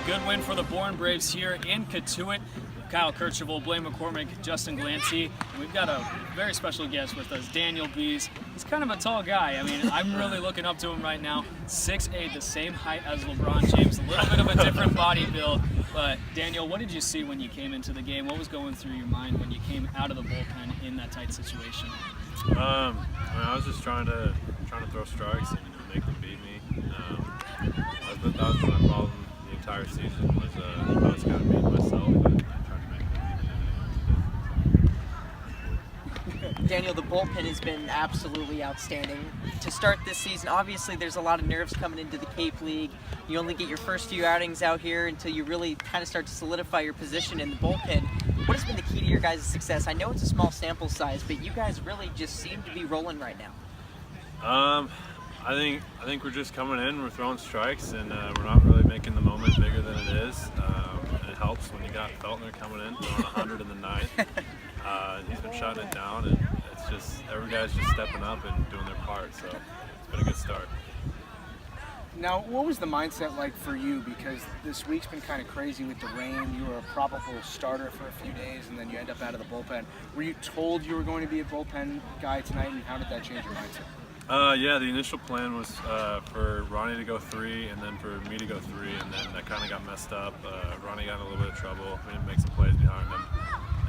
good win for the Bourne Braves here in Cotuit. Kyle Kercheval, Blaine McCormick, Justin Glancy, and we've got a very special guest with us, Daniel Bies. He's kind of a tall guy. I mean, I'm really looking up to him right now. 6'8", the same height as LeBron James, a little bit of a different body build. But Daniel, what did you see when you came into the game? What was going through your mind when you came out of the bullpen in that tight situation? I was just trying to throw strikes and make them beat me. That was my problem the entire season. Was I was kind of beating myself and trying to make them beat me. Daniel, the bullpen has been absolutely outstanding. To start this season, obviously there's a lot of nerves coming into the Cape League. You only get your first few outings out here until you really kind of start to solidify your position in the bullpen. What has been the key to your guys' success? I know it's a small sample size, but you guys really just seem to be rolling right now. I think we're just coming in, we're throwing strikes, and we're not really making the moment bigger than it is. And it helps when you got Feltner coming in, throwing 100 in the ninth. He's been shutting it down, and it's just every guy's just stepping up and doing their part. So it's been a good start. Now, what was the mindset like for you? Because this week's been kind of crazy with the rain. You were a probable starter for a few days, and then you end up out of the bullpen. Were you told you were going to be a bullpen guy tonight, and how did that change your mindset? Yeah, the initial plan was for Ronnie to go 3 and then for me to go 3, and then that kind of got messed up. Ronnie got in a little bit of trouble. We didn't make some plays behind him.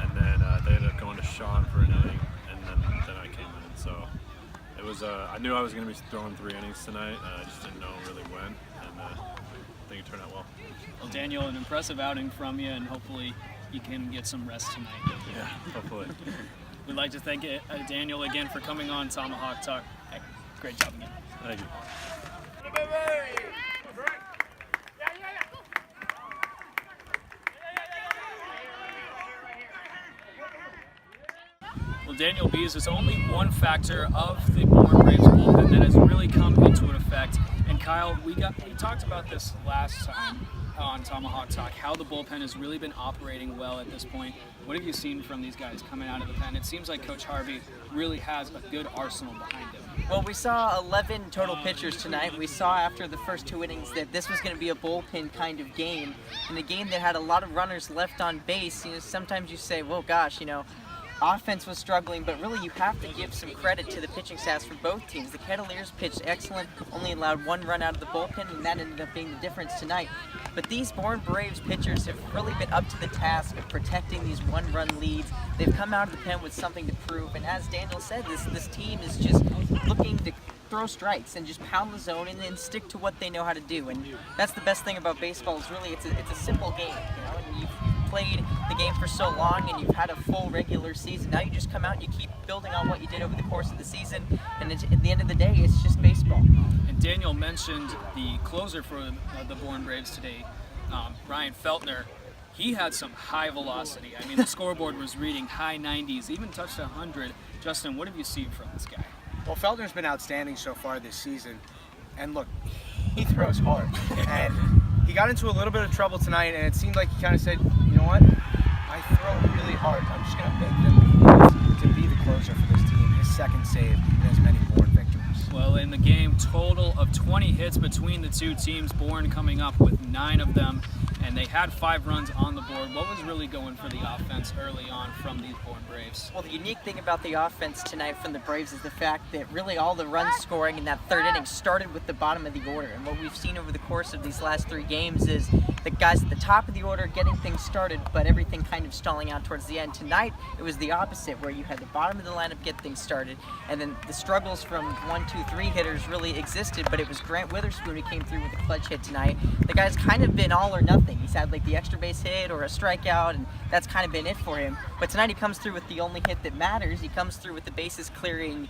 And then they ended up going to Sean for an inning, and then I came in. So it was, I knew I was going to be throwing 3 innings tonight. I just didn't know really when, and I think it turned out well. Well, Daniel, an impressive outing from you, and hopefully you can get some rest tonight. Yeah, hopefully. We'd like to thank Daniel again for coming on Tomahawk Talk. Hey, great job again. Thank you. Well, Daniel Bies is only one factor of the Bourne Braves bullpen that has really come into effect. And Kyle, we talked about this last time on Tomahawk Talk, how the bullpen has really been operating well at this point. What have you seen from these guys coming out of the pen? It seems like Coach Harvey really has a good arsenal behind him. Well, we saw 11 total pitchers tonight. We saw after the first 2 innings that this was going to be a bullpen kind of game. In a game that had a lot of runners left on base, sometimes you say, well, gosh, offense was struggling, but really you have to give some credit to the pitching staffs for both teams. The Kettleers pitched excellent, only allowed 1 run out of the bullpen, and that ended up being the difference tonight. But these Bourne Braves pitchers have really been up to the task of protecting these 1-run leads. They've come out of the pen with something to prove, and as Daniel said, this team is just looking to throw strikes and just pound the zone and then stick to what they know how to do. And that's the best thing about baseball is really it's a simple game, and you've played the game for so long and you've had a full regular season. Now you just come out and you keep building on what you did over the course of the season, and at the end of the day, it's just baseball. And Daniel mentioned the closer for the Bourne Braves today, Ryan Feltner. He had some high velocity. I mean, the scoreboard was reading high 90s, even touched 100. Justin, what have you seen from this guy? Well, Feltner's been outstanding so far this season. And look, he throws hard. And he got into a little bit of trouble tonight, and it seemed like he kind of said, you know what? I throw really hard. I'm just going to make them to be the closer for this team. His second save in as many Bourne victories. Well, in the game, total of 20 hits between the two teams, Bourne coming up with 9 of them, and they had 5 runs on the board. What was really going for the offense early on from these Bourne Braves? Well, the unique thing about the offense tonight from the Braves is the fact that really all the run scoring in that 3rd inning started with the bottom of the order. And what we've seen over the course of these last 3 games is the guys at the top of the order getting things started, but everything kind of stalling out towards the end. Tonight, it was the opposite, where you had the bottom of the lineup get things started, and then the struggles from 1, 2, 3 hitters really existed, but it was Grant Witherspoon who came through with a clutch hit tonight. The guy's kind of been all or nothing. He's had like the extra base hit or a strikeout, and that's kind of been it for him. But tonight he comes through with the only hit that matters. He comes through with the bases clearing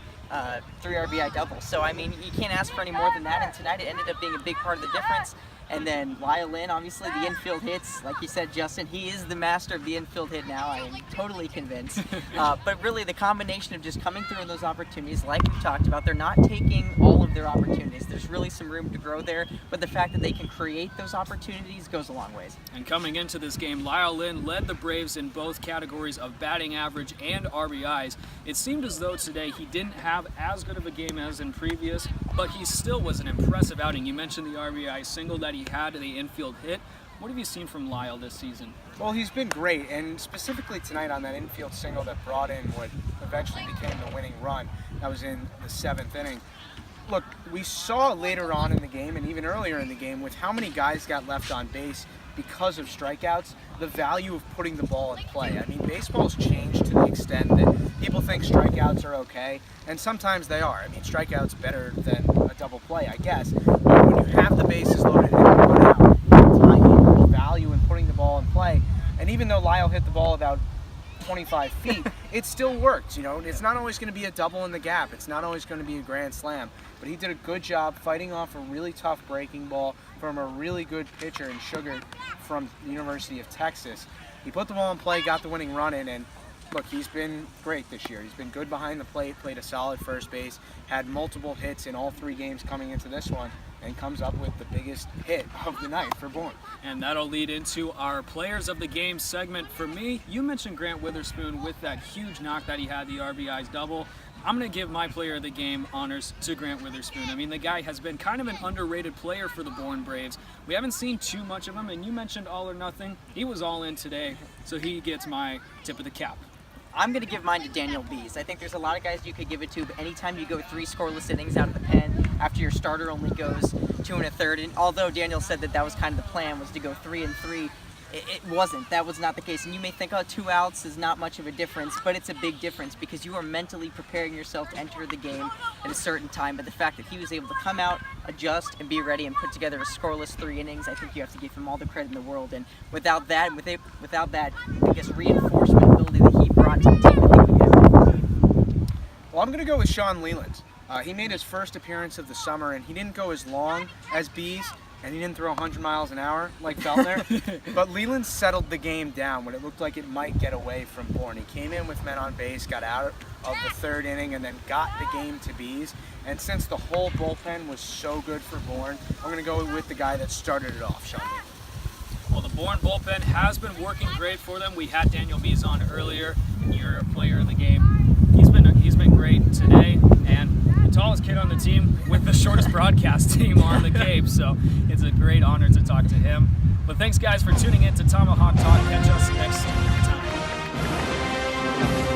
3 RBI double. So, I mean, you can't ask for any more than that, and tonight it ended up being a big part of the difference. And then Lyle Lynn, obviously the infield hits, like you said, Justin, he is the master of the infield hit now. I am totally convinced. But really the combination of just coming through in those opportunities, like we talked about, they're not taking all of their opportunities. There's really some room to grow there, but the fact that they can create those opportunities goes a long ways. And coming into this game, Lyle Lynn led the Braves in both categories of batting average and RBIs. It seemed as though today he didn't have as good of a game as in previous, but he still was an impressive outing. You mentioned the RBI single that he had, the infield hit. What have you seen from Lyle this season? Well, he's been great, and specifically tonight on that infield single that brought in what eventually became the winning run. That was in the 7th inning. Look, we saw later on in the game and even earlier in the game with how many guys got left on base because of strikeouts, the value of putting the ball in play. I mean, baseball's changed to the extent that people think strikeouts are okay, and sometimes they are. I mean, strikeouts better than a double play, I guess. But when you have the bases loaded and you run out, there's value in putting the ball in play. And even though Lyle hit the ball about 25 feet, it still works. You know, it's not always going to be a double in the gap. It's not always going to be a grand slam. But he did a good job fighting off a really tough breaking ball from a really good pitcher in Sugar from the University of Texas. He put the ball in play, got the winning run in, and look, he's been great this year. He's been good behind the plate, played a solid first base, had multiple hits in all 3 games coming into this one, and comes up with the biggest hit of the night for Bourne. And that'll lead into our Players of the Game segment. For me, you mentioned Grant Witherspoon with that huge knock that he had, the RBI's double. I'm going to give my Player of the Game honors to Grant Witherspoon. I mean, the guy has been kind of an underrated player for the Bourne Braves. We haven't seen too much of him, and you mentioned all or nothing. He was all in today, so he gets my tip of the cap. I'm going to give mine to Daniel Bies. I think there's a lot of guys you could give it to, but anytime you go 3 scoreless innings out of the pen after your starter only goes 2 1/3, and although Daniel said that was kind of the plan, was to go 3 3, it wasn't. That was not the case. And you may think, oh, 2 outs is not much of a difference, but it's a big difference because you are mentally preparing yourself to enter the game at a certain time. But the fact that he was able to come out, adjust, and be ready and put together a scoreless 3 innings, I think you have to give him all the credit in the world. And without that, I guess, reinforcement ability that he brought to the team, I think we have a good team. Well, I'm going to go with Sean Leland. He made his first appearance of the summer, and he didn't go as long as Bies, and he didn't throw 100 miles an hour like Feltner. But Leland settled the game down when it looked like it might get away from Bourne. He came in with men on base, got out of the 3rd inning, and then got the game to Bies. And since the whole bullpen was so good for Bourne, I'm going to go with the guy that started it off, Sean Leland. Well, the Bourne bullpen has been working great for them. We had Daniel Bies on earlier, and you're a Player of the Game. He's been great today, and the tallest kid on the team with the shortest broadcast team on the Cape, so it's a great honor to talk to him. But thanks, guys, for tuning in to Tomahawk Talk. Catch us next time.